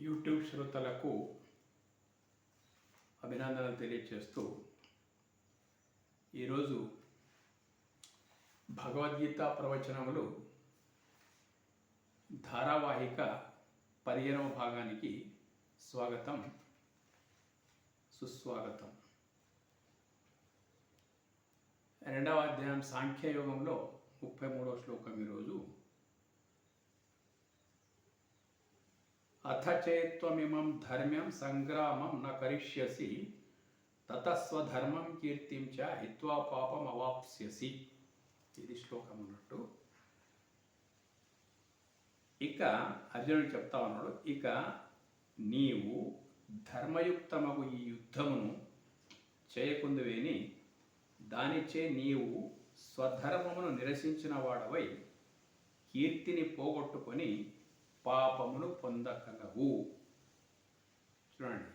YouTube శ్రోతలకు అభినందనలు తెలియజేస్తూ ఈరోజు భగవద్గీత ప్రవచనములు ధారావాహిక 15వ భాగానికి స్వాగతం సుస్వాగతం. రెండవ అధ్యాయం సాంఖ్యయోగంలో 33వ శ్లోకం ఈరోజు. అథ చేత్వమిమం ధర్మ్యం సంగ్రామం న కరిష్యసి తతస్వధర్మం కీర్తిం చ హిత్వా పాపం అవాప్స్యసి. ఇది శ్లోకం అన్నట్టు. ఇక అర్జునుడు చెప్తా ఉన్నాడు, ఇక నీవు ధర్మయుక్తమగు ఈ యుద్ధమును చేయకుందువేని దానిచే నీవు స్వధర్మమును నిరసించిన వాడవై కీర్తిని పోగొట్టుకొని పాపమును పొందకలవు. చూడండి,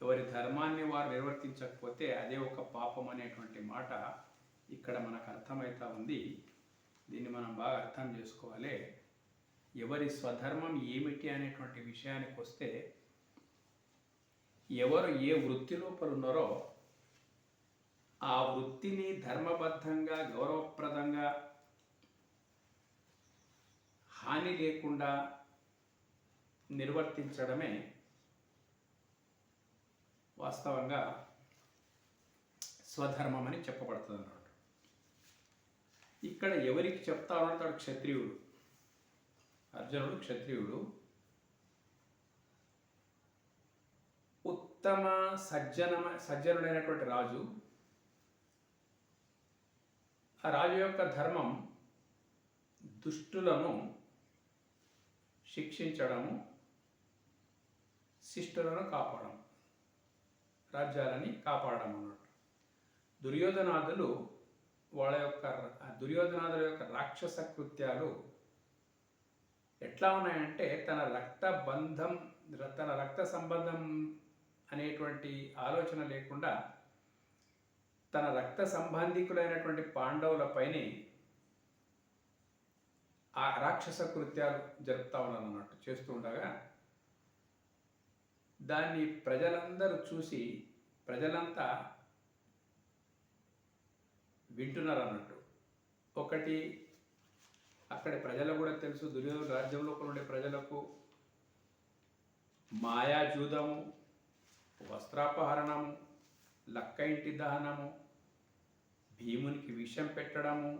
ఎవరి ధర్మాన్ని వారు నిర్వర్తించకపోతే అదే ఒక పాపం అనేటువంటి మాట ఇక్కడ మనకు అర్థమవుతా ఉంది. దీన్ని మనం బాగా అర్థం చేసుకోవాలి. ఎవరి స్వధర్మం ఏమిటి అనేటువంటి విషయానికి వస్తే, ఎవరు ఏ వృత్తి లోపల ఉన్నారో ఆ వృత్తిని ధర్మబద్ధంగా గౌరవప్రదంగా హాని లేకుండా నిర్వర్తించడమే వాస్తవంగా స్వధర్మం అని చెప్పబడుతుంది అన్నమాట. ఇక్కడ ఎవరికి చెప్తా ఉన్నాడు? క్షత్రియుడు. అర్జునుడు క్షత్రియుడు. ఉత్తమ సజ్జనుడైనటువంటి రాజు. ఆ రాజు యొక్క ధర్మం దుష్టులను శిక్షించడము, శిష్టులను కాపాడడం, రాజ్యాలని కాపాడడం అన్నట్టు. దుర్యోధనాదుల యొక్క రాక్షస కృత్యాలు ఎట్లా ఉన్నాయంటే, తన రక్త సంబంధం అనేటువంటి ఆలోచన లేకుండా తన రక్త సంబంధికులైనటువంటి పాండవులపైనే ఆ రాక్షస కృత్యాలు జరుపుతా ఉన్నాను అన్నట్టు. చేస్తూ ఉండగా దాన్ని ప్రజలందరూ చూసి ప్రజలంతా వింటున్నారు అన్నట్టు. ఒకటి అక్కడి ప్రజలకు కూడా తెలుసు, దుర్యోధన రాజ్యంలో ఉండే ప్రజలకు మాయాజూదము, వస్త్రాపహరణము, లక్క ఇంటి దహనము, భీమునికి విషం పెట్టడము,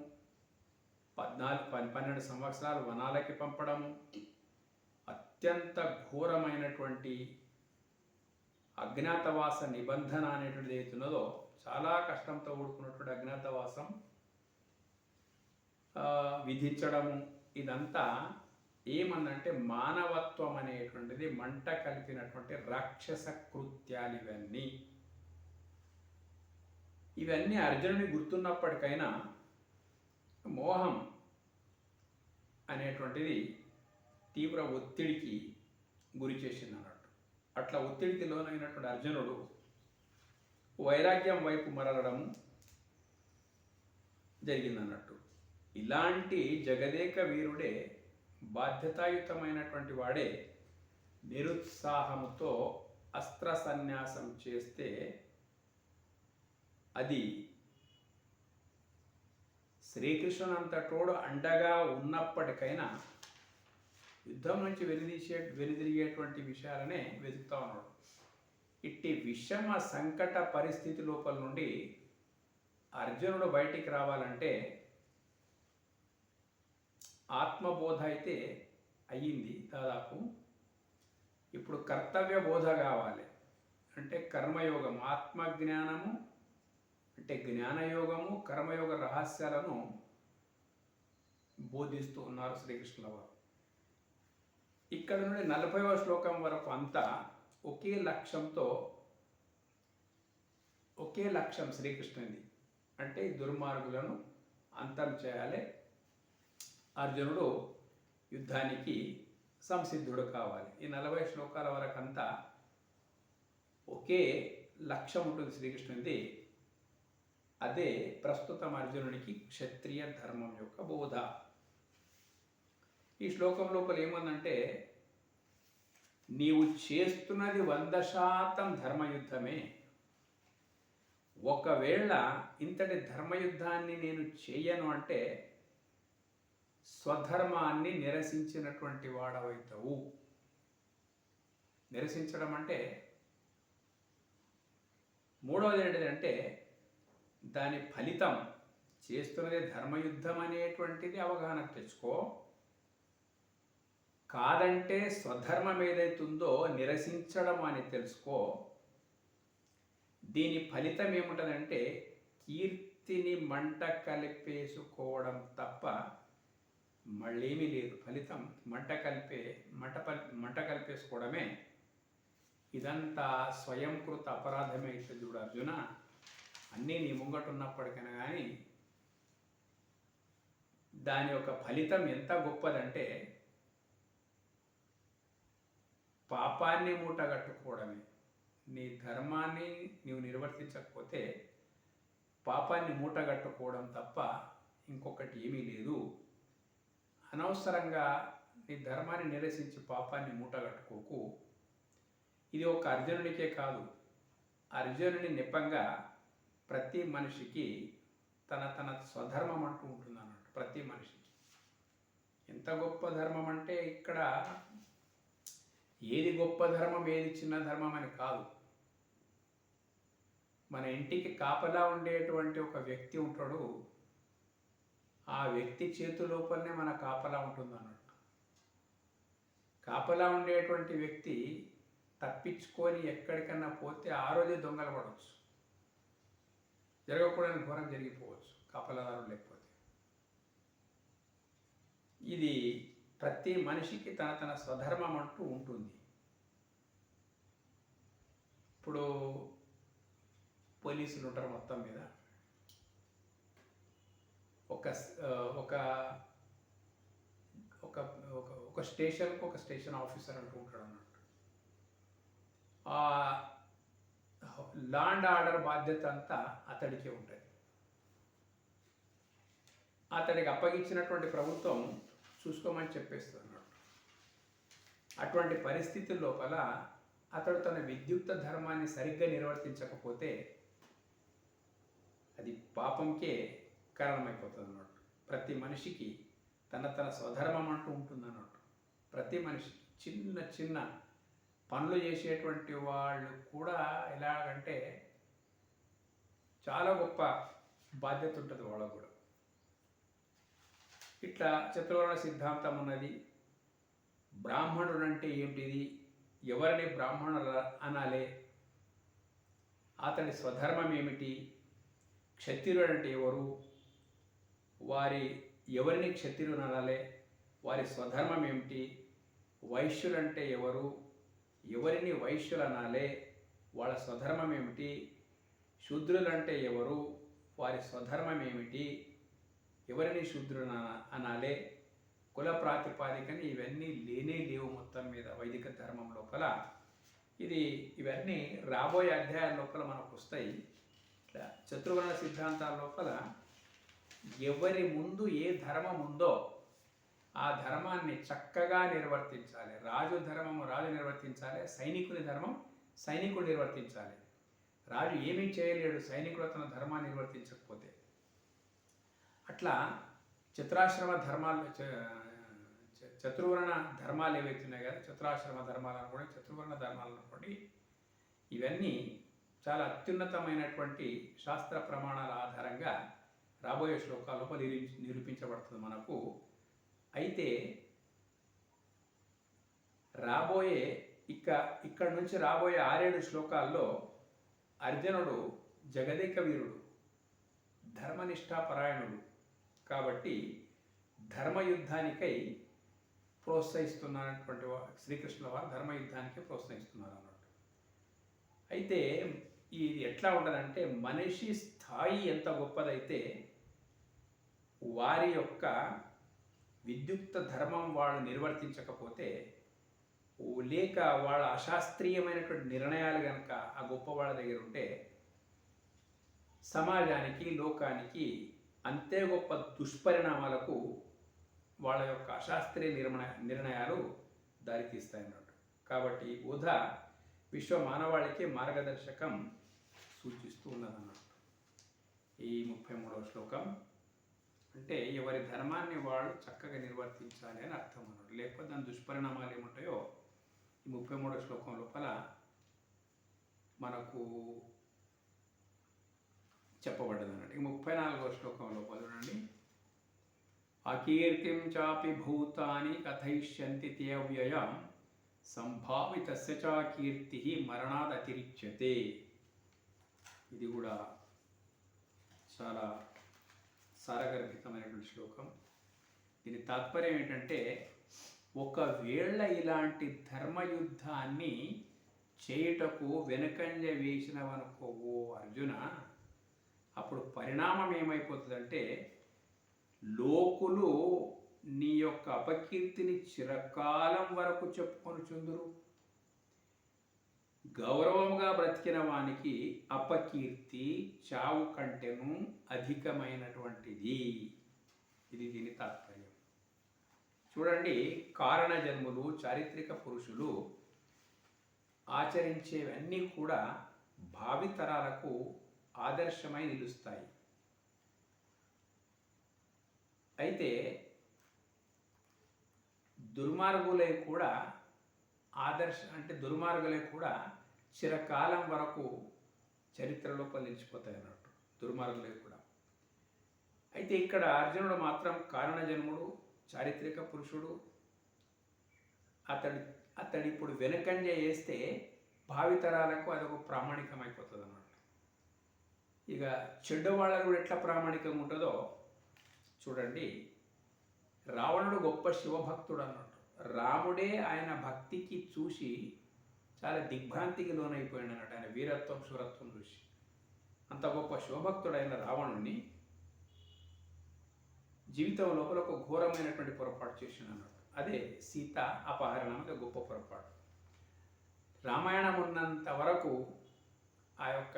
12 సంవత్సరాలు వనాలకి పంపడము, అత్యంత ఘోరమైనటువంటి అజ్ఞాతవాస నిబంధన అనేటువంటిది ఏతున్నదో, చాలా కష్టంతో కూడుకున్నటువంటి అజ్ఞాతవాసం విధించడము, ఇదంతా ఏమన్నంటే మానవత్వం అనేటువంటిది మంట కలిపినటువంటి రాక్షస కృత్యాలు. ఇవన్నీ అర్జునుని గుర్తున్నప్పటికైనా మోహం అనేటువంటిది తీవ్ర ఒత్తిడికి గురి చేసింది అన్నట్టు. అట్లా ఒత్తిడికి లోనైనటువంటి అర్జునుడు వైరాగ్యం వైపు మరలడం జరిగిందన్నట్టు. ఇలాంటి జగదేక వీరుడే, బాధ్యతాయుతమైనటువంటి వాడే నిరుత్సాహముతో అస్త్ర సన్యాసం చేస్తే అది శ్రీకృష్ణునంతటోడు అండగా ఉన్నప్పటికైనా యుద్ధం నుంచి వెనుదిరిగేటువంటి విషయాలనే వెతుకుతా ఉన్నాడు. ఇట్టి విషమ సంకట పరిస్థితి లోపల నుండి అర్జునుడు బయటికి రావాలంటే ఆత్మబోధ అయితే అయ్యింది దాదాపు. ఇప్పుడు కర్తవ్య బోధ కావాలి. అంటే కర్మయోగం, ఆత్మజ్ఞానము అంటే జ్ఞానయోగము, కర్మయోగ రహస్యాలను బోధిస్తూ ఉన్నారు శ్రీకృష్ణుల వారు. ఇక్కడ నుండి 40వ శ్లోకం వరకు అంతా ఒకే లక్ష్యం శ్రీకృష్ణునిది. అంటే దుర్మార్గులను అంతం చేయాలి, అర్జునుడు యుద్ధానికి సంసిద్ధుడు కావాలి. ఈ 40 శ్లోకాల వరకు అంతా ఒకే లక్ష్యం ఉంటుంది శ్రీకృష్ణునిది. అదే ప్రస్తుతం అర్జునునికి క్షత్రియ ధర్మం యొక్క బోధ. ఈ శ్లోకం లోపల ఏమందంటే, నీవు చేస్తున్నది 100% ధర్మయుద్ధమే. ఒకవేళ ఇంతటి ధర్మయుద్ధాన్ని నేను చేయను అంటే స్వధర్మాన్ని నిరసించినటువంటి వాడవైతవు. నిరసించడం అంటే మూడవది ఏంటిదంటే దాని ఫలితం చేస్తున్నది ధర్మయుద్ధం అనేటువంటిది అవగాహన తెచ్చుకో. కాదంటే స్వధర్మం ఏదైతుందో నిరసించడం అని తెలుసుకో. దీని ఫలితం ఏముంటుందంటే కీర్తిని మంట కలిపేసుకోవడం తప్ప మళ్ళేమీ లేదు. ఫలితం మంట కలిపేసుకోవడమే. ఇదంతా స్వయంకృత అపరాధమే అయితే చూడు అర్జున. అన్నీ నీ ముంగటున్నప్పటికైనా కానీ దాని యొక్క ఫలితం ఎంత గొప్పదంటే పాపాన్ని మూటగట్టుకోవడమే. నీ ధర్మాన్ని నీవు నిర్వర్తించకపోతే పాపాన్ని మూటగట్టుకోవడం తప్ప ఇంకొకటి ఏమీ లేదు. అనవసరంగా నీ ధర్మాన్ని నిరసించి పాపాన్ని మూటగట్టుకోకు. ఇది ఒక అర్జునునికే కాదు, అర్జునుని నెపంగా ప్రతి మనిషికి తన స్వధర్మం అంటూ ఉంటుంది అన్నట్టు. ప్రతి మనిషికి ఎంత గొప్ప ధర్మం అంటే ఇక్కడ ఏది గొప్ప ధర్మం ఏది చిన్న ధర్మం అని కాదు. మన ఇంటికి కాపలా ఉండేటువంటి ఒక వ్యక్తి ఉంటాడు. ఆ వ్యక్తి చేతి లోపలనే మన కాపలా ఉంటుంది అన్నట్టు. కాపలా ఉండేటువంటి వ్యక్తి తప్పించుకొని ఎక్కడికన్నా పోతే ఆ రోజే దొంగలు పడవచ్చు, జరగకూడని ఘోరం జరిగిపోవచ్చు కాపలాదారులు లేకపోతే. ఇది ప్రతి మనిషికి తన స్వధర్మం అంటూ ఉంటుంది. ఇప్పుడు పోలీసులు ఉంటారు మొత్తం మీద. ఒక ఒక ఒక స్టేషన్కు ఒక స్టేషన్ ఆఫీసర్ అంటూ ఉంటాడు అన్నట్టు. ఆ లా అండ్ ఆర్డర్ బాధ్యత అంతా అతడికే ఉంటుంది. అతడికి అప్పగించినటువంటి ప్రభుత్వం చూసుకోమని చెప్పేస్తుంది అన్నట్టు. అటువంటి పరిస్థితుల లోపల అతడు తన విద్యుక్త ధర్మాన్ని సరిగ్గా నిర్వర్తించకపోతే అది పాపంకే కారణమైపోతుంది అన్నట్టు. ప్రతి మనిషికి తన స్వధర్మం అంటూ ఉంటుంది అన్నట్టు. ప్రతి మనిషికి చిన్న చిన్న పనులు చేసేటువంటి వాళ్ళు కూడా ఎలాగంటే చాలా గొప్ప బాధ్యత ఉంటుంది వాళ్ళకు కూడా. ఇట్లా చతుర్వర్ణ సిద్ధాంతం ఉన్నది. బ్రాహ్మణుడు అంటే ఏమిటిది, ఎవరిని బ్రాహ్మణుడు అనాలే, అతని స్వధర్మం ఏమిటి, క్షత్రియుడు అంటే ఎవరు, ఎవరిని క్షత్రియుడు అనాలే, వారి స్వధర్మం ఏమిటి, వైశ్యులు అంటే ఎవరు, ఎవరిని వైశ్యులు అనాలే, వాళ్ళ స్వధర్మం ఏమిటి, శూద్రులు అంటే ఎవరు, వారి స్వధర్మం ఏమిటి, ఎవరిని శూద్రులు అనాలే, కుల ప్రాతిపాదికని ఇవన్నీ లేనే లేవు మొత్తం మీద వైదిక ధర్మం లోపల. ఇవన్నీ రాబోయే అధ్యాయాల లోపల మనకు వస్తాయి. ఇట్లా చతుర్వర్ణ సిద్ధాంతాల లోపల ఎవరి ముందు ఏ ధర్మం ఉందో ఆ ధర్మాన్ని చక్కగా నిర్వర్తించాలి. రాజు ధర్మము రాజు నిర్వర్తించాలి, సైనికుని ధర్మం సైనికుడు నిర్వర్తించాలి. రాజు ఏమీ చేయలేడు సైనికుడు తన ధర్మాన్ని నిర్వర్తించకపోతే. అట్లా చతురాశ్రమ ధర్మాలు, చతుర్వర్ణ ధర్మాలు ఏవైతున్నాయి కదా, చతురాశ్రమ ధర్మాలు అనుకోండి, చతుర్వర్ణ ధర్మాలు అనుకోండి, ఇవన్నీ చాలా అత్యున్నతమైనటువంటి శాస్త్ర ప్రమాణాల ఆధారంగా రాబోయే శ్లోకాల్లో నిరూపించబడుతుంది మనకు. అయితే ఇక్కడ నుంచి రాబోయే 6-7 శ్లోకాల్లో అర్జునుడు జగదేక వీరుడు, ధర్మనిష్టాపరాయణుడు కాబట్టి ధర్మయుద్ధానికై ప్రోత్సహిస్తున్నటువంటి శ్రీకృష్ణుల వారు ధర్మయుద్ధానికి ప్రోత్సహిస్తున్నారు అన్నట్టు. అయితే ఇది ఎట్లా ఉండదంటే మనిషి స్థాయి ఎంత గొప్పదైతే వారి యొక్క విద్యుక్త ధర్మం వాళ్ళు నిర్వర్తించకపోతే లేక వాళ్ళ అశాస్త్రీయమైనటువంటి నిర్ణయాలు కనుక ఆ గొప్ప వాళ్ళ దగ్గర ఉంటే సమాజానికి లోకానికి అంతే గొప్ప దుష్పరిణామాలకు వాళ్ళ యొక్క అశాస్త్రీయ నిర్ణయాలు దారితీస్తాయి అన్నట్టు. కాబట్టి బుధ విశ్వ మానవాళికి మార్గదర్శకం సూచిస్తూ ఉన్నదన్నమాట. ఈ 33వ శ్లోకం అంటే ఎవరి ధర్మాన్ని వాళ్ళు చక్కగా నిర్వర్తించాలి అని అర్థం అన్నాడు. లేకపోతే దాని దుష్పరిణామాలు ఏముంటాయో ఈ 33వ శ్లోకం లోపల మనకు చెప్పబడ్డది అన్నట్టు. ఈ 34వ శ్లోకం లోపల చూడండి, అకీర్తిం చాపి భూతాని కథయిష్యంతి తే అవ్యయం సంభావితస్య చ కీర్తి మరణాద్ అతిరిచ్యతే. ఇది కూడా చాలా సారగర్భితమైనటువంటి శ్లోకం. దీని తాత్పర్యం ఏంటంటే, ఒకవేళ ఇలాంటి ధర్మయుద్ధాన్ని చేయుటకు వెనుకంజ వేసినవనుకో ఓ అర్జున, అప్పుడు పరిణామం ఏమైపోతుందంటే లోకులు నీ యొక్క అపకీర్తిని చిరకాలం వరకు చెప్పుకొని చుందురు. గౌరవంగా బ్రతికిన వానికి అపకీర్తి చావు కంటెను అధికమైనటువంటిది. ఇది దీని తాత్పర్యం. చూడండి, కారణ జన్ములు చారిత్రక పురుషులు ఆచరించేవన్నీ కూడా భావితరాలకు ఆదర్శమై నిలుస్తాయి. అయితే దుర్మార్గులే కూడా దుర్మార్గులే కూడా చిరకాలం వరకు చరిత్రలో నిలిచిపోతాయి అన్నట్టు, దుర్మార్గులే కూడా. అయితే ఇక్కడ అర్జునుడు మాత్రం కారణజన్ముడు, చారిత్రక పురుషుడు. అతడు ఇప్పుడు వెనుకంజ వేస్తే భావితరాలకు అదొక ప్రామాణికం అయిపోతుంది అన్నమాట. ఇక చెడ్డ వాళ్ళకు కూడా ఎట్లా ప్రామాణికంగా ఉంటుందో చూడండి. రావణుడు గొప్ప శివభక్తుడు అన్నట్టు. రాముడే ఆయన భక్తికి చూసి చాలా దిగ్భ్రాంతికి లోనైపోయాడు అన్నట్టు. ఆయన వీరత్వం శూరత్వం చూసి అంత గొప్ప శివభక్తుడైన రావణుడిని జీవితం లోపల ఒక ఘోరమైనటువంటి పొరపాటు చేసిండు అన్నట్టు. అదే సీత అపహరణం అనేది గొప్ప పొరపాటు. రామాయణం ఉన్నంత వరకు ఆ యొక్క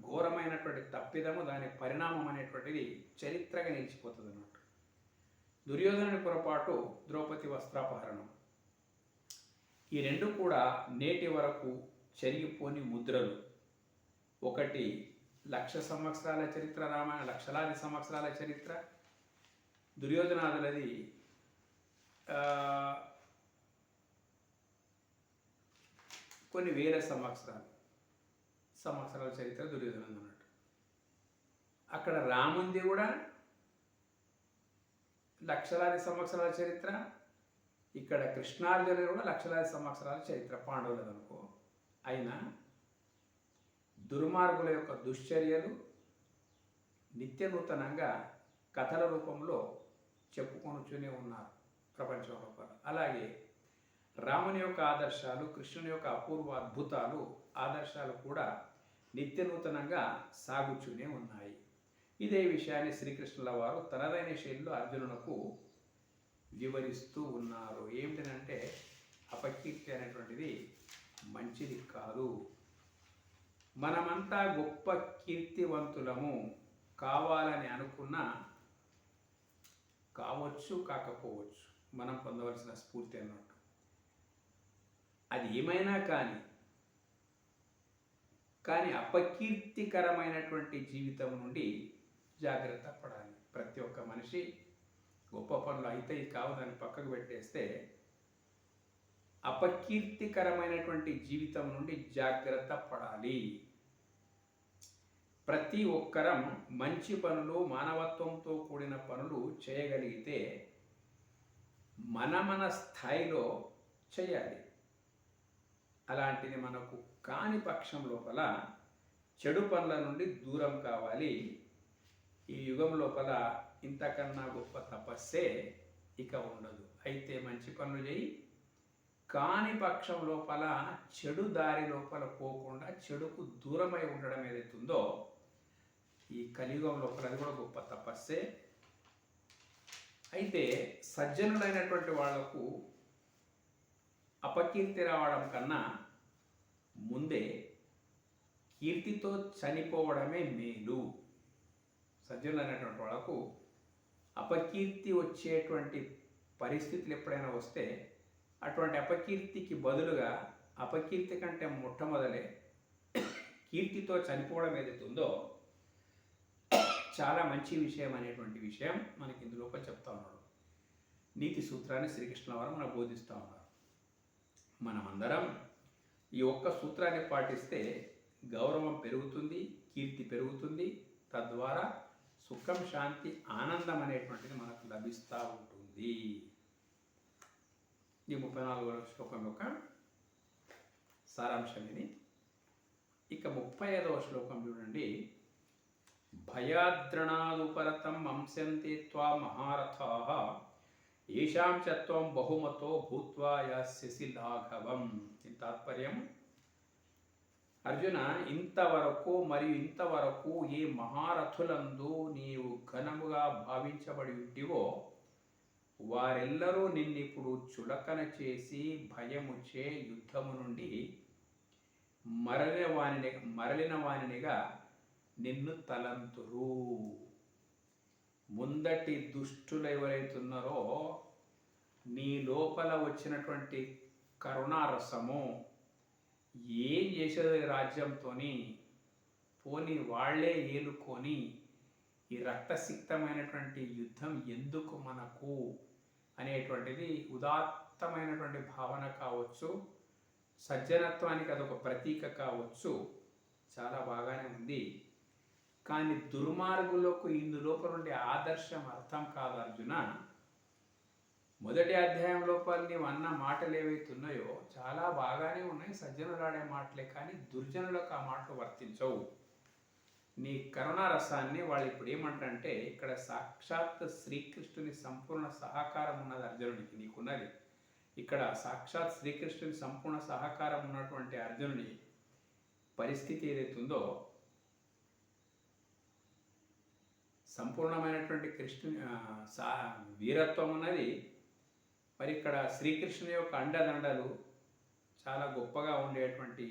ఘోరమైనటువంటి తప్పిదము, దాని పరిణామం అనేటువంటిది చరిత్రగా నిలిచిపోతుంది అన్నట్టు. దుర్యోధనుని పొరపాటు ద్రౌపది వస్త్రాపహరణం. ఈ రెండు కూడా నేటి వరకు చెరిగిపోని ముద్రలు. ఒకటి 1,00,000 సంవత్సరాల చరిత్ర రామాయణ, లక్షలాది సంవత్సరాల చరిత్ర. దుర్యోధనాదులది కొన్ని వేల సంవత్సరాల చరిత్ర దుర్యోధన అన్నట్టు. అక్కడ రాముంది కూడా లక్షలాది సంవత్సరాల చరిత్ర. ఇక్కడ కృష్ణార్జునుడు కూడా లక్షలాది సంవత్సరాల చరిత్ర పాండవులది అనుకో. అయినా దుర్మార్గుల యొక్క దుశ్చర్యలు నిత్య నూతనంగా కథల రూపంలో చెప్పుకొనుచునే ఉన్నారు ప్రపంచం లోపల. అలాగే రాముని యొక్క ఆదర్శాలు, కృష్ణుని యొక్క అపూర్వ అద్భుతాలు, ఆదర్శాలు కూడా నిత్య నూతనంగా సాగుతూనే ఉన్నాయి. ఇదే విషయాన్ని శ్రీకృష్ణుల వారు తనదైన శైలిలో అర్జునునకు వివరిస్తూ ఉన్నారు. ఏమిటంటే అపకీర్తి అనేటువంటిది మంచిది కాదు. మనమంతా గొప్ప కీర్తివంతులము కావాలని అనుకున్నా కావచ్చు, కాకపోవచ్చు, మనం పొందవలసిన స్ఫూర్తి అన్నట్టు. అది ఏమైనా కానీ అపకీర్తికరమైనటువంటి జీవితం నుండి జాగ్రత్త పడాలి. ప్రతి ఒక్క మనిషి గొప్ప పనులు అయితే కావు దాన్ని పక్కకు పెట్టేస్తే అపకీర్తికరమైనటువంటి జీవితం నుండి జాగ్రత్త పడాలి. ప్రతి ఒక్కరం మంచి పనులు, మానవత్వంతో కూడిన పనులు చేయగలిగితే మన స్థాయిలో చేయాలి. అలాంటిది మనకు కాని పక్షం లోపల చెడు పనుల నుండి దూరం కావాలి. ఈ యుగం లోపల ఇంతకన్నా గొప్ప తపస్సే ఇక ఉండదు. అయితే మంచి పనులు చేయి, కాని పక్షం లోపల చెడు దారి లోపల పోకుండా చెడుకు దూరమై ఉండడం ఏదైతుందో ఈ కలియుగం లోపల అది కూడా గొప్ప తపస్సే. అయితే సజ్జనులైనటువంటి వాళ్లకు అపకీర్తి రావడం కన్నా ముందే కీర్తితో చనిపోవడమే మేలు. సజ్జనులైనటువంటి వాళ్లకు అపకీర్తి వచ్చేటువంటి పరిస్థితులు ఎప్పుడైనా వస్తే అటువంటి అపకీర్తికి బదులుగా అపకీర్తి కంటే మొట్టమొదలే కీర్తితో చనిపోవడం ఏదైతే ఉందో చాలా మంచి విషయం అనేటువంటి విషయం మనకి ఇందులో చెప్తా ఉన్నాడు. నీతి సూత్రాన్ని శ్రీకృష్ణ వారు మనకు బోధిస్తూ ఉన్నారు. మనమందరం ఈ ఒక్క సూత్రాన్ని పాటిస్తే గౌరవం పెరుగుతుంది, కీర్తి పెరుగుతుంది, తద్వారా సుఖం, శాంతి, ఆనందం అనేటువంటిది మనకు లభిస్తూ ఉంటుంది. ఈ 34వ శ్లోకం యొక్క సారాంశం ఇది. ఇక 35వ శ్లోకం చూడండి. భయాద్రణాదుపరతం అంశంతే త్వా మహారథాః ఏషాం చ త్వం బహుమతో భూత్వా యాస్యసి లాఘవం. దీని తాత్పర్యం, అర్జున, ఇంతవరకు ఏ మహారథులందు నీవు ఘనముగా భావించబడి ఉంటివో వారెల్లరూ నిన్నిప్పుడు చులకన చేసి భయముచే యుద్ధము నుండి మరలిన వానినిగా నిన్ను తలంతురు. ముందటి దుష్టులు ఎవరైతున్నారో నీ లోపల వచ్చినటువంటి కరుణారసము ఏం చేసేది రాజ్యంతో, పోని వాళ్లే ఏలుకొని ఈ రక్తసిక్తమైనటువంటి యుద్ధం ఎందుకు మనకు అనేటువంటిది ఉదాత్తమైనటువంటి భావన కావచ్చు, సజ్జనత్వానికి అదొక ప్రతీక కావచ్చు, చాలా బాగానే ఉంది. కానీ దుర్మార్గులకు ఇందులోపల నుండి ఆదర్శం అర్థం కాదు అర్జున. మొదటి అధ్యాయం లోపల నీవు అన్న మాటలు ఏవైతే ఉన్నాయో చాలా బాగానే ఉన్నాయి, సజ్జనులాడే మాటలే, కానీ దుర్జనులకు ఆ మాటలు వర్తించవు. నీ కరుణారసాన్ని వాళ్ళు ఇప్పుడు ఏమంటారంటే, ఇక్కడ సాక్షాత్ శ్రీకృష్ణుని సంపూర్ణ సహకారం ఉన్నది అర్జునుడికి, నీకున్నది. ఇక్కడ సాక్షాత్ శ్రీకృష్ణుని సంపూర్ణ సహకారం ఉన్నటువంటి అర్జునుడి పరిస్థితి ఏదైతే ఉందో, సంపూర్ణమైనటువంటి వీరత్వం ఉన్నది. మరి ఇక్కడ శ్రీకృష్ణుని యొక్క అండదండలు చాలా గొప్పగా ఉండేటువంటి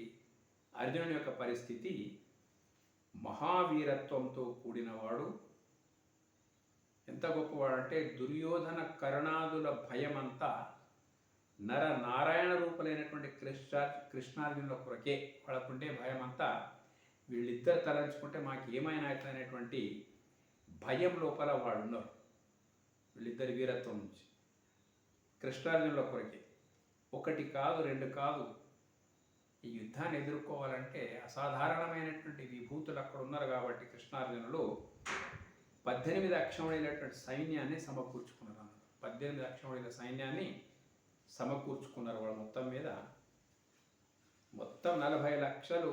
అర్జునుని యొక్క పరిస్థితి మహావీరత్వంతో కూడినవాడు. ఎంత గొప్పవాడంటే దుర్యోధన కరుణాదుల భయమంతా నారాయణ రూపులైనటువంటి కృష్ణార్జునుల కొరకే. వాళ్ళకుండే భయమంతా వీళ్ళిద్దరు తలంచుకుంటే మాకు ఏమైనా అవుతుందనేటువంటి భయం లోపల వాళ్ళు ఉన్నారు. వీళ్ళిద్దరి వీరత్వం నుంచి కృష్ణార్జునుల కొరకే. ఒకటి కాదు, రెండు కాదు, ఈ యుద్ధాన్ని ఎదుర్కోవాలంటే అసాధారణమైనటువంటి విభూతులు అక్కడ ఉన్నారు. కాబట్టి కృష్ణార్జునులు 18 అక్షౌహిణులైనటువంటి సైన్యాన్ని సమకూర్చుకున్నారు అన్నారు. 18 అక్షౌహిణుల సైన్యాన్ని సమకూర్చుకున్నారు. వాళ్ళు మొత్తం 40 లక్షలు,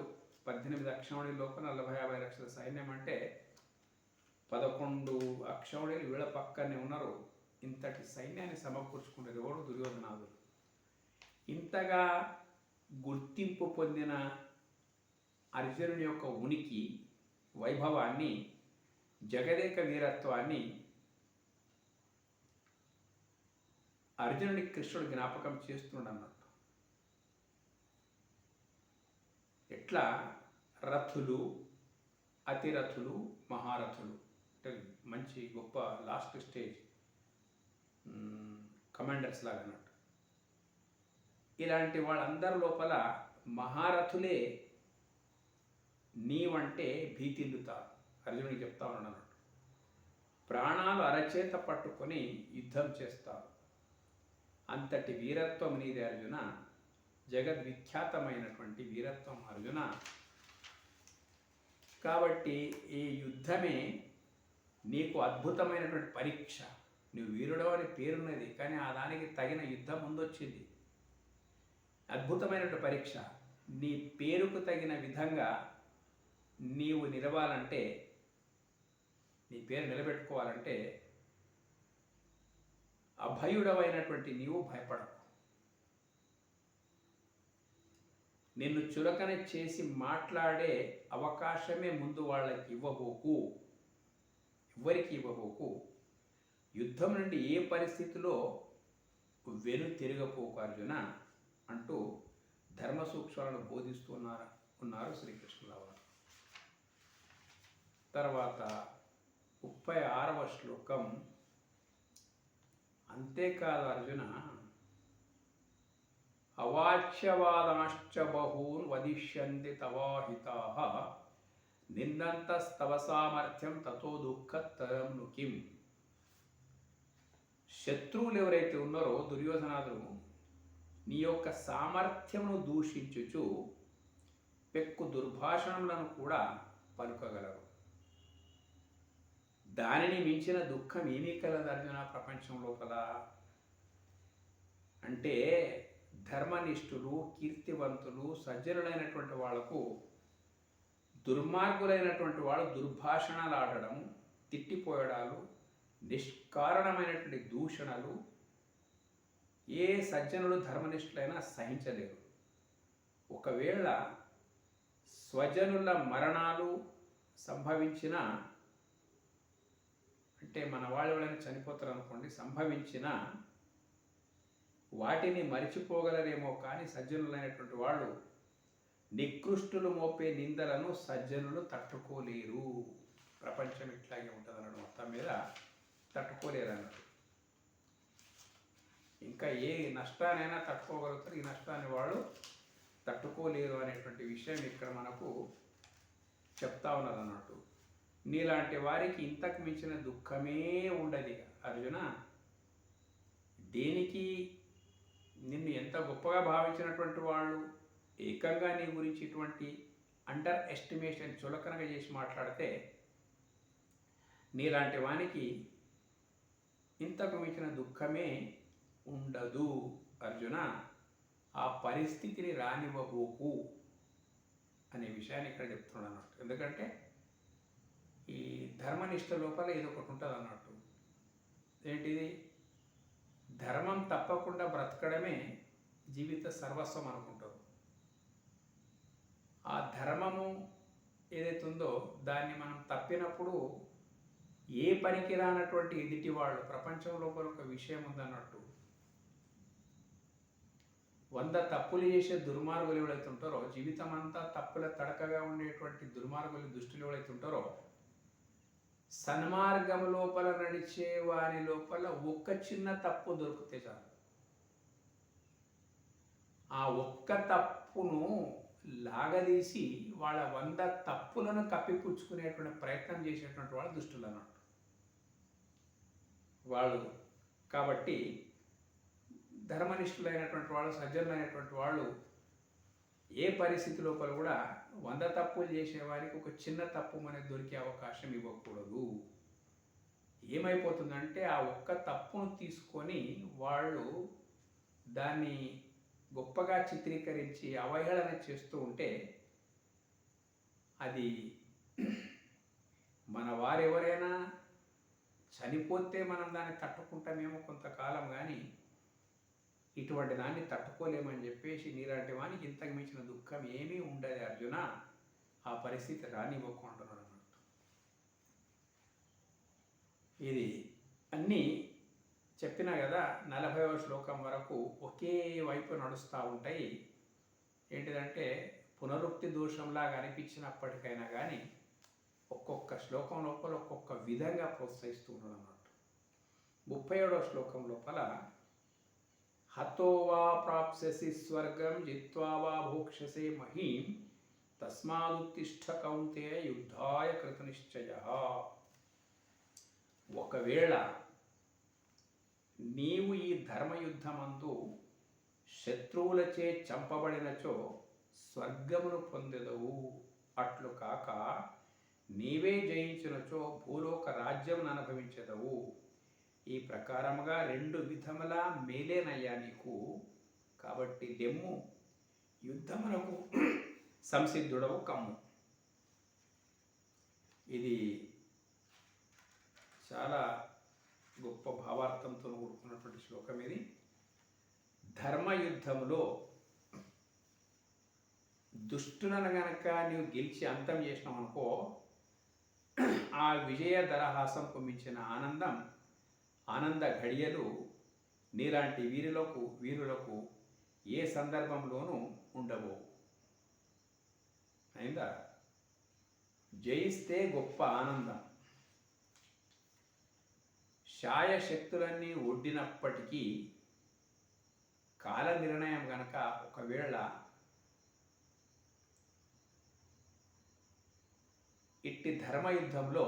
18 అక్షౌహిణుల లోపల 40-50 లక్షల సైన్యం అంటే 11 అక్షౌహిణులు వీళ్ళ పక్కనే ఉన్నారు. ఇంతటి సైన్యాన్ని సమకూర్చుకున్నారు ఎవరు? దుర్యోధనాదులు. ఇంతగా గుర్తింపు పొందిన అర్జునుని యొక్క ఉనికి, వైభవాన్ని, జగదేక వీరత్వాన్ని అర్జునుడి కృష్ణుడు జ్ఞాపకం చేస్తున్నాడు అన్నట్టు. ఎట్లా రథులు, అతిరథులు, మహారథులు అంటే మంచి గొప్ప లాస్ట్ స్టేజ్ కమాండర్స్ లాగా అన్నట్టు. ఇలాంటి వాళ్ళందరి లోపల మహారథులే నీవంటే భీతిల్లుతారు. అర్జునుడికి చెప్తా ఉన్నాడు అన్నట్టు. ప్రాణాలు అరచేత పట్టుకొని యుద్ధం చేస్తారు. అంతటి వీరత్వం నీదే అర్జున. జగద్విఖ్యాతమైనటువంటి వీరత్వం అర్జున. కాబట్టి ఈ యుద్ధమే నీకు అద్భుతమైనటువంటి పరీక్ష. నువ్వు వీరుడు అని పేరున్నది, కానీ ఆ దానికి తగిన యుద్ధం ముందొచ్చింది. అద్భుతమైనటువంటి పరీక్ష. నీ పేరుకు తగిన విధంగా నీవు నిలవాలంటే, నీ పేరు నిలబెట్టుకోవాలంటే అభయుడవైనటువంటి నీవు భయపడకు. నిన్ను చులకన చేసి మాట్లాడే అవకాశమే ముందు వాళ్ళకి ఇవ్వబోకు, ఎవ్వరికి ఇవ్వబోకు. యుద్ధం నుండి ఏ పరిస్థితిలో వెను తిరగపోకు అర్జున అంటూ ధర్మ సూక్ష్మాలను ఉన్నారు శ్రీకృష్ణుల వారు. తర్వాత 36వ శ్లోకం. అంతేకాదు అర్జున, అవాచ్యవాదాశ్చ బహూన్ వదిష్యంతి తవాహితాః నిందంతస్తవ సామర్థ్యం తతో దుఃఖతరం ను కిం. శత్రువులు ఎవరైతే ఉన్నారో దుర్యోధనాదులు నీ యొక్క సామర్థ్యమును దూషించుచు పెక్కు దుర్భాషణములను కూడా పలుకగలరు. దానిని మించిన దుఃఖం ఏమీ కలదు అర్జున ప్రపంచం లోపల. అంటే ధర్మనిష్ఠులు, కీర్తివంతులు, సజ్జనులైనటువంటి వాళ్లకు దుర్మార్గులైనటువంటి వాళ్ళు దుర్భాషణలు ఆడడం, తిట్టిపోయడాలు, నిష్కారణమైనటువంటి దూషణలు ఏ సజ్జనులు ధర్మనిష్ఠులైనా సహించలేరు. ఒకవేళ స్వజనుల మరణాలు సంభవించిన, అంటే మన వాళ్ళు ఎవరైనా చనిపోతారు అనుకోండి, సంభవించిన వాటిని మరిచిపోగలరేమో కానీ సజ్జనులైనటువంటి వాళ్ళు నికృష్టులు మోపే నిందలను సజ్జనులు తట్టుకోలేరు. ప్రపంచం ఇట్లాగే ఉంటుంది అన్నాడు, మొత్తం మీద తట్టుకోలేరు అన్నాడు. ఇంకా ఏ నష్టానైనా తట్టుకోగలుగుతారు, ఈ నష్టాన్ని వాళ్ళు తట్టుకోలేరు అనేటువంటి విషయం ఇక్కడ మనకు చెప్తా ఉన్నది అన్నట్టు. నీలాంటి వారికి ఇంతకు మించిన దుఃఖమే ఉండదు అర్జున. దేనికి నిన్ను ఎంత గొప్పగా భావించినటువంటి వాళ్ళు ఏకంగా నీ గురించి ఇటువంటి అండర్ ఎస్టిమేషన్ చులకనగా చేసి మాట్లాడితే నీలాంటి వానికి ఇంతకు మించిన దుఃఖమే ఉండదు అర్జున. ఆ పరిస్థితిని రానివ్వబోకు అనే విషయాన్ని ఇక్కడ చెప్తున్నాడు అన్నట్టు. ఎందుకంటే ఈ ధర్మనిష్ట లోపల ఏదో ఒకటి ఉంటుంది అన్నట్టు. ఏంటిది? ధర్మం తప్పకుండా బ్రతకడమే జీవిత సర్వస్వం అనుకుంటారు. ఆ ధర్మము ఏదైతే ఉందో దాన్ని మనం తప్పినప్పుడు ఏ పనికి రానటువంటి ఎదుటి వాళ్ళు, ప్రపంచం లోపల ఒక విషయం ఉందన్నట్టు. 100 తప్పులు చేసే దుర్మార్గులు ఎవరైతే ఉంటారో, జీవితం అంతా తప్పుల తడకగా ఉండేటువంటి దుర్మార్గులు, దుష్టులు ఎవరైతే ఉంటారో, సన్మార్గం లోపల నడిచే వారి లోపల ఒక్క చిన్న తప్పు దొరికితే చాలు, ఆ ఒక్క తప్పును లాగదీసి వాళ్ళ 100 తప్పులను కప్పిపుచ్చుకునేటువంటి ప్రయత్నం చేసేటువంటి వాళ్ళు దుష్టులు అన్నట్టు వాళ్ళు. కాబట్టి ధర్మనిష్ఠులైనటువంటి వాళ్ళు, సజ్జనులైనటువంటి వాళ్ళు ఏ పరిస్థితి లోపల కూడా 100 తప్పులు చేసేవారికి ఒక చిన్న తప్పు అనేది దొరికే అవకాశం ఇవ్వకూడదు. ఏమైపోతుందంటే ఆ ఒక్క తప్పును తీసుకొని వాళ్ళు దాన్ని గొప్పగా చిత్రీకరించి అవహేళన చేస్తూ ఉంటే అది మన వారెవరైనా చనిపోతే మనం దాన్ని తట్టుకుంటామేమో కొంతకాలం, కానీ ఇటువంటి దాన్ని తట్టుకోలేమని చెప్పేసి నీలాంటి వానికి ఇంతకు మించిన దుఃఖం ఏమీ ఉండదు అర్జున. ఆ పరిస్థితి రానివ్వకుంటున్నాడు అన్నట్టు. ఇది అన్నీ చెప్పినా కదా. 40వ శ్లోకం వరకు ఒకే వైపు నడుస్తూ ఉంటాయి. ఏంటిదంటే పునరుక్తి దోషంలాగా అనిపించినప్పటికైనా కానీ ఒక్కొక్క శ్లోకం లోపల ఒక్కొక్క విధంగా ప్రోత్సహిస్తూ ఉన్నాడు అన్నట్టు. 37వ శ్లోకం లోపల హతో వా ప్రాప్స్యసి స్వర్గం జిత్వా వా భోక్ష్యసే మహీం తస్మాదుత్తిష్ఠ కౌంతేయ యుద్ధాయ కృతనిశ్చయః. ఒకవేళ నీవు ఈ ధర్మయుద్ధమందు శత్రువులచే చంపబడినచో స్వర్గమును పొందెదవు. అట్లు కాక నీవే జయించినచో భూలోక రాజ్యమును అనుభవించెదవు. ఈ ప్రకారముగా 2 విధముల మేలేనయ్యా నీకు. కాబట్టి దెమ్ము యుద్ధమునకు సంసిద్ధుడవు కమ్ము. ఇది చాలా గొప్ప భావార్థంతో కూడుకున్నటువంటి శ్లోకం ఇది. ధర్మయుద్ధములో దుష్టులను గనక నీవు గెలిచి అంతం చేసినావు అనుకో, ఆ విజయ దరహాసం పొమ్మించిన ఆనంద ఘడియలు నీలాంటి వీరులకు ఏ సందర్భంలోనూ ఉండవు. అయిందా? జయిస్తే గొప్ప ఆనందం. శాయశక్తులన్నీ ఒడ్డినప్పటికీ కాల నిర్ణయం గనక ఒకవేళ ఇట్టి ధర్మయుద్ధంలో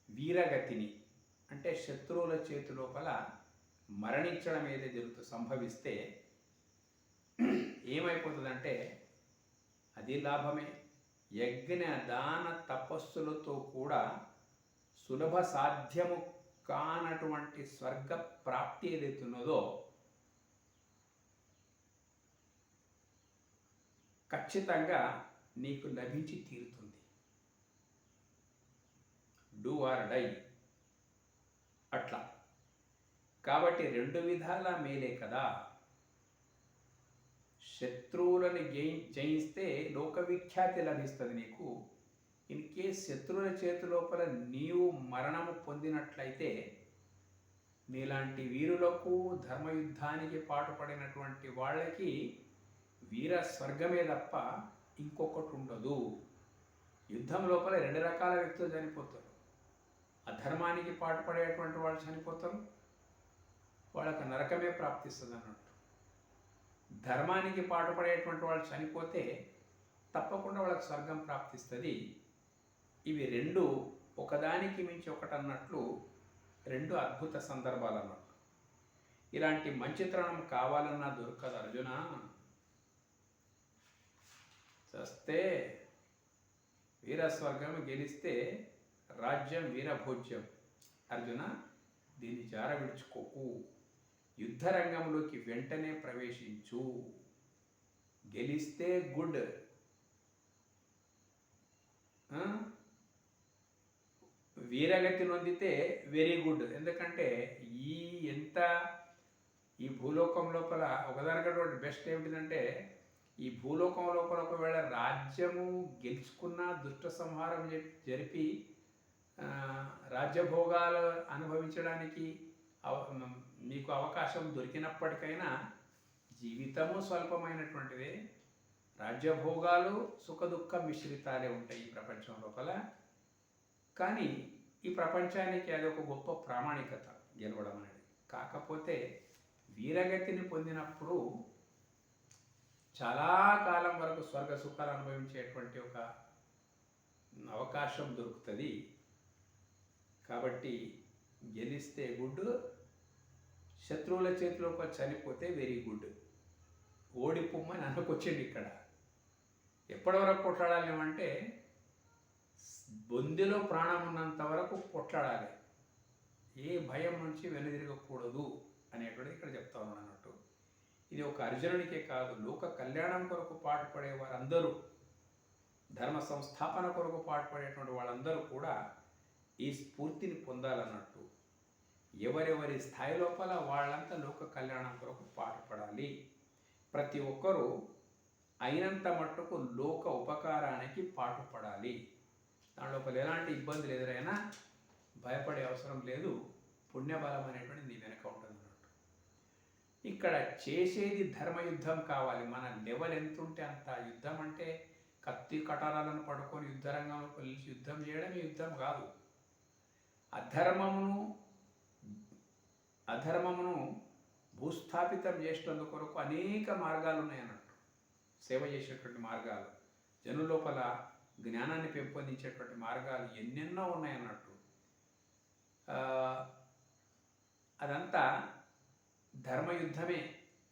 వీరగతిని అంటే శత్రువుల చేతి లోపల మరణించడం ఏదైతే సంభవిస్తే ఏమైపోతుందంటే అది లాభమే. యజ్ఞ దాన తపస్సులతో కూడా సులభ సాధ్యము కానటువంటి స్వర్గ ప్రాప్తి ఏదైతున్నదో ఖచ్చితంగా నీకు లభించి తీరుతుంది. డూ ఆర్ డై అట్లా. కాబట్టి రెండు విధాల మేలే కదా. శత్రువులని జయిస్తే లోకవిఖ్యాతి లభిస్తుంది నీకు. ఇన్ కేస్ శత్రువుల చేతి లోపల నీవు మరణము పొందినట్లయితే నీలాంటి వీరులకు ధర్మయుద్ధానికి పాటుపడినటువంటి వాళ్ళకి వీర స్వర్గమే తప్ప ఇంకొకటి ఉండదు. యుద్ధం లోపల రెండు రకాల వ్యక్తులు చనిపోతారు. అధర్మానికి పాటుపడేటువంటి వాళ్ళు చనిపోతారు, వాళ్ళకు నరకమే ప్రాప్తిస్తుంది అన్నట్టు. ధర్మానికి పాటుపడేటువంటి వాళ్ళు చనిపోతే తప్పకుండా వాళ్ళకి స్వర్గం ప్రాప్తిస్తుంది. ఇవి రెండు ఒకదానికి మించి ఒకటి అన్నట్లు రెండు అద్భుత సందర్భాలు అన్నట్టు. ఇలాంటి మంచితనం కావాలన్నా దొరకదు అర్జున. చస్తే వీరస్వర్గం, గెలిస్తే రాజ్యం వీరభోజ్యం. అర్జున దీన్ని జార విడుచుకోకు. యుద్ధరంగంలోకి వెంటనే ప్రవేశించు. గెలిస్తే గుడ్, వీరగతి నొందితే వెరీ గుడ్. ఎందుకంటే ఈ భూలోకం లోపల ఒకదానికంటే బెస్ట్ ఏమిటిదంటే, ఈ భూలోకం లోపల ఒకవేళ రాజ్యము గెలుచుకున్న దుష్ట సంహారం జరిపి రాజ్యభోగాలు అనుభవించడానికి మీకు అవకాశం దొరికినప్పటికైనా జీవితము స్వల్పమైనటువంటిదే. రాజ్యభోగాలు సుఖదుఖ మిశ్రితాలే ఉంటాయి ఈ ప్రపంచం లోపల. కానీ ఈ ప్రపంచానికి అది ఒక గొప్ప ప్రామాణికత గెలవడం అనేది. కాకపోతే వీరగతిని పొందినప్పుడు చాలా కాలం వరకు స్వర్గ సుఖాలు అనుభవించేటువంటి ఒక అవకాశం దొరుకుతుంది. కాబట్టి గెలిస్తే గుడ్, శత్రువుల చేతిలో చనిపోతే వెరీ గుడ్. ఓడిపోమ్మని అనుకొచ్చింది ఇక్కడ. ఎప్పటి వరకు కొట్లాడాలి అంటే బొందిలో ప్రాణం ఉన్నంత వరకు కొట్లాడాలి. ఏ భయం నుంచి వెనుదిరగకూడదు అనేటువంటిది ఇక్కడ చెప్తా ఉన్నాను అన్నట్టు. ఇది ఒక అర్జునునికే కాదు, లోక కళ్యాణం కొరకు పాటుపడే వారందరూ, ధర్మ సంస్థాపన కొరకు పాటుపడేటువంటి వాళ్ళందరూ కూడా ఈ స్ఫూర్తిని పొందాలన్నట్టు. ఎవరెవరి స్థాయి లోపల వాళ్ళంతా లోక కళ్యాణం కొరకు పాటుపడాలి. ప్రతి ఒక్కరూ అయినంత మట్టుకు లోక ఉపకారానికి పాటుపడాలి. దాని లోపల ఎలాంటి ఇబ్బందులు ఎదురైనా భయపడే అవసరం లేదు. పుణ్యబలం అనేటువంటిది నీ వెనక ఉంటుంది అన్నట్టు. ఇక్కడ చేసేది ధర్మయుద్ధం కావాలి. మన లెవెల్ ఎంత ఉంటే అంత. యుద్ధం అంటే కత్తి కటారాలను పడుకొని యుద్ధరంగంలో పిలిచి యుద్ధం చేయడం యుద్ధం కాదు. అధర్మమును భూస్థాపితం చేసేందుకు కొరకు అనేక మార్గాలు ఉన్నాయన్నట్టు. సేవ చేసేటువంటి మార్గాలు, జనుల లోపల జ్ఞానాన్ని పెంపొందించేటువంటి మార్గాలు ఎన్నెన్నో ఉన్నాయన్నట్టు. అదంతా ధర్మయుద్ధమే.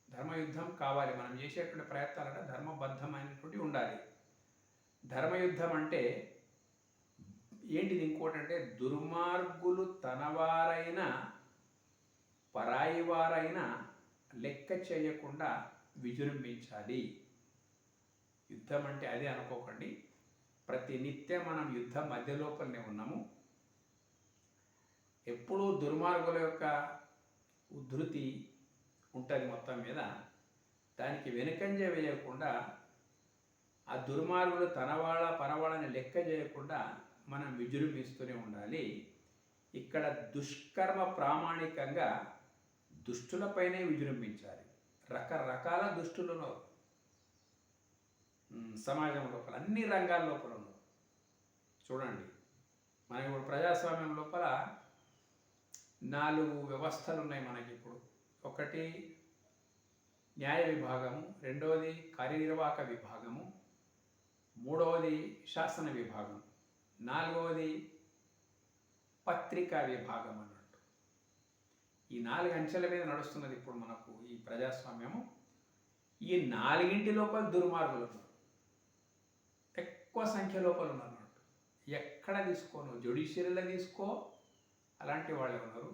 ధర్మయుద్ధం కావాలి. మనం చేసేటువంటి ప్రయత్నాలంటే ధర్మబద్ధమైనటువంటి ఉండాలి. ధర్మయుద్ధం అంటే ఏంటిది? ఇంకోటి అంటే దుర్మార్గులు తనవారైన పరాయి వారైనా లెక్క చేయకుండా విజృంభించాలి. యుద్ధం అంటే అదే అనుకోకండి. ప్రతి నిత్యం మనం యుద్ధం మధ్య లోపలనే ఉన్నాము. ఎప్పుడూ దుర్మార్గుల యొక్క ఉద్ధృతి ఉంటుంది మొత్తం మీద. దానికి వెనుకంజ వేయకుండా, ఆ దుర్మార్గులు తనవాళ్ళ పరవాళ్ళని లెక్క చేయకుండా మనం విజృంభిస్తూనే ఉండాలి. ఇక్కడ దుష్కర్మ ప్రామాణికంగా దుష్టులపైనే విజృంభించాలి. రకరకాల దుష్టులలో సమాజం లోపల అన్ని రంగాల లోపల ఉన్నారు. చూడండి, మనకి ఇప్పుడు ప్రజాస్వామ్యం లోపల 4 వ్యవస్థలు ఉన్నాయి మనకి ఇప్పుడు. ఒకటి న్యాయ విభాగము, రెండవది కార్యనిర్వాహక విభాగము, మూడవది శాసన విభాగం, నాలుగవది పత్రికా విభాగం అన్నట్టు. ఈ 4 అంచెల మీద నడుస్తున్నది ఇప్పుడు మనకు ఈ ప్రజాస్వామ్యము. ఈ 4 లోపల దుర్మార్గులు ఉన్నారు, ఎక్కువ సంఖ్య లోపల ఉన్నారు అన్నట్టు. ఎక్కడ తీసుకోను, జ్యుడిషియరీలో తీసుకో అలాంటి వాళ్ళే ఉన్నారు,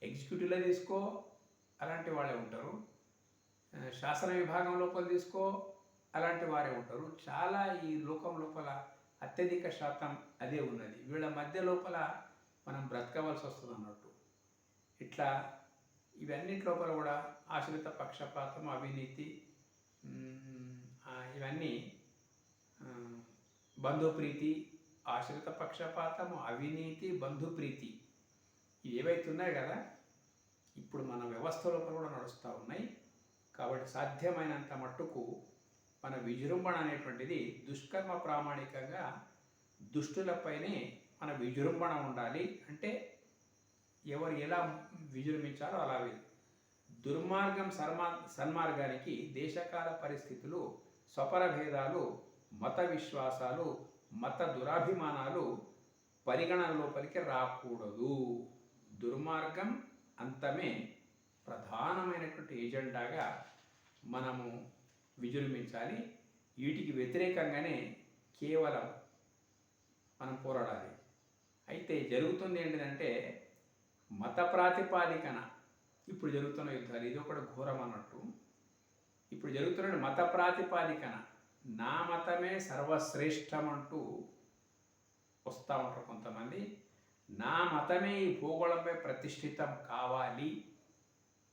ఎగ్జిక్యూటివ్లో తీసుకో అలాంటి వాళ్ళే ఉంటారు, శాసన విభాగం లోపల తీసుకో అలాంటి వారే ఉంటారు. చాలా ఈ లోకం లోపల అత్యధిక శాతం అదే ఉన్నది. వీళ్ళ మధ్య లోపల మనం బ్రతకవలసి వస్తుంది అన్నట్టు. ఇట్లా ఇవన్నిటి లోపల కూడా ఆశ్రిత పక్షపాతం, అవినీతి, ఇవన్నీ బంధుప్రీతి, ఆశ్రిత పక్షపాతము, అవినీతి, బంధుప్రీతి ఇవి ఏవైతే ఉన్నాయి కదా ఇప్పుడు మన వ్యవస్థ లోపల కూడా నడుస్తూ ఉన్నాయి. కాబట్టి సాధ్యమైనంత మట్టుకు మన విజృంభణ అనేటువంటిది దుష్కర్మ ప్రామాణికంగా దుష్టులపైనే మన విజృంభణ ఉండాలి. అంటే ఎవరు ఎలా విజృంభించాలో అలా దుర్మార్గం సన్మార్గానికి దేశకాల పరిస్థితులు, స్వపర భేదాలు, మత విశ్వాసాలు, మత దురాభిమానాలు పరిగణన లోపలికి రాకూడదు. దుర్మార్గం అంతమే ప్రధానమైనటువంటి ఎజెండాగా మనము విజృంభించాలి. వీటికి వ్యతిరేకంగానే కేవలం మనం పోరాడాలి. అయితే జరుగుతుంది ఏంటిదంటే మత ప్రాతిపాదికన ఇప్పుడు జరుగుతున్న యుద్ధాలు, ఇది ఒకటి ఘోరం అన్నట్టు. ఇప్పుడు జరుగుతున్న మత ప్రాతిపాదికన నా మతమే సర్వశ్రేష్టం అంటూ వస్తూ ఉంటారు కొంతమంది. నా మతమే ఈ భూగోళంపై ప్రతిష్ఠితం కావాలి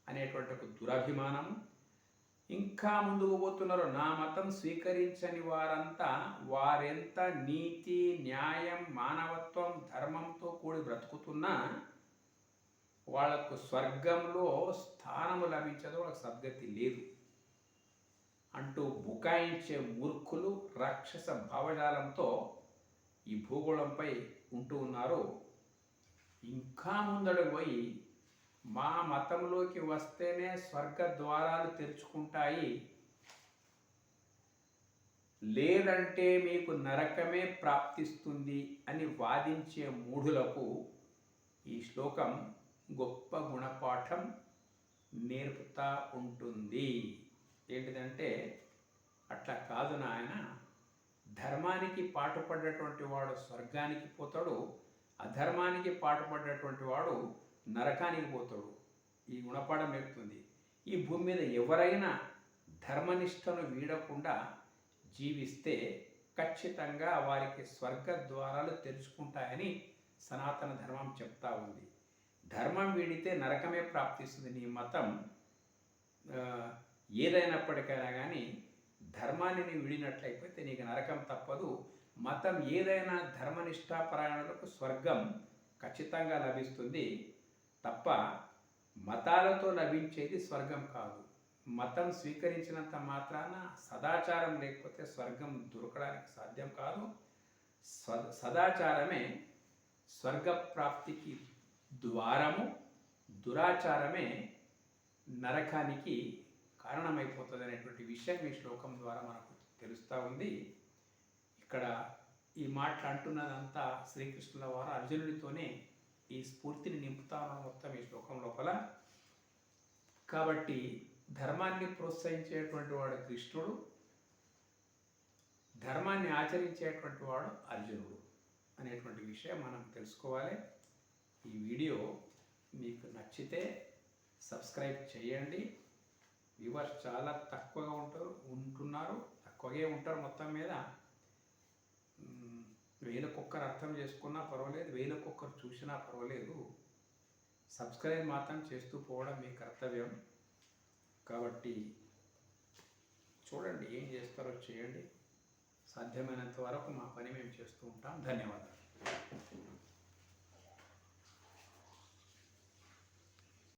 అనేటువంటి ఒక దురభిమానం. ఇంకా ముందుకు పోతున్నారు. నా మతం స్వీకరించని వారంతా వారెంత నీతి, న్యాయం, మానవత్వం, ధర్మంతో కూడి బ్రతుకుతున్నా వాళ్లకు స్వర్గంలో స్థానము లభించదు, వాళ్ళకి సద్గతి లేదు అంటూ బుకాయించే మూర్ఖులు రాక్షస భావజాలంతో ఈ భూగోళంపై ఉంటూ ఉన్నారు. ఇంకా ముందడుగు పోయి మా మతంలోకి వస్తేనే స్వర్గ ద్వారాలు తెరుచుకుంటాయి, లేదంటే మీకు నరకమే ప్రాప్తిస్తుంది అని వాదించే మూఢులకు ఈ శ్లోకం గొప్ప గుణపాఠం నేర్పుతా ఉంటుంది. ఏంటిదంటే అట్లా కాదు నాయన, ధర్మానికి పాటుపడ్డటువంటి వాడు స్వర్గానికి పోతాడు, అధర్మానికి పాటుపడ్డటువంటి వాడు నరకానికి పోతాడు. ఈ గుణపాఠం నేర్పుతుంది. ఈ భూమి మీద ఎవరైనా ధర్మనిష్టను వీడకుండా జీవిస్తే ఖచ్చితంగా వారికి స్వర్గ ద్వారాలు తెరుచుకుంటాయని సనాతన ధర్మం చెప్తా ఉంది. ధర్మం వీడితే నరకమే ప్రాప్తిస్తుంది. నీ మతం ఏదైనప్పటికైనా కానీ ధర్మాన్ని నీ విడినట్లయిపోతే నీకు నరకం తప్పదు. మతం ఏదైనా ధర్మనిష్టాపరాయణులకు స్వర్గం ఖచ్చితంగా లభిస్తుంది తప్ప మతాలతో లభించేది స్వర్గం కాదు. మతం స్వీకరించినంత మాత్రాన సదాచారం లేకపోతే స్వర్గం దొరకడానికి సాధ్యం కాదు. సదాచారమే స్వర్గప్రాప్తికి ద్వారము, దురాచారమే నరకానికి కారణమైపోతుంది అనేటువంటి విషయం ఈ శ్లోకం ద్వారా మనకు తెలుస్తూ ఉంది. ఇక్కడ ఈ మాటలు అంటున్నదంతా శ్రీకృష్ణుల వారు అర్జునుడితోనే ఈ స్ఫూర్తిని నింపుతాను మొత్తం ఈ శ్లోకం లోపల. కాబట్టి ధర్మాన్ని ప్రోత్సహించేటువంటి వాడు కృష్ణుడు, ధర్మాన్ని ఆచరించేటువంటి వాడు అర్జునుడు అనేటువంటి విషయం మనం తెలుసుకోవాలి. ఈ వీడియో మీకు నచ్చితే సబ్స్క్రైబ్ చేయండి. వ్యూవర్స్ చాలా తక్కువగా ఉంటున్నారు, తక్కువగా ఉంటారు. మొత్తం మీద 1000 అర్థం చేసుకున్నా పర్వాలేదు, 1000 చూసినా పర్వాలేదు. సబ్స్క్రైబ్ మాత్రం చేస్తూ పోవడం మీ కర్తవ్యం. కాబట్టి చూడండి, ఏం చేస్తారో చేయండి. సాధ్యమైనంత వరకు మా పని మేము చేస్తూ ఉంటాం. ధన్యవాదాలు.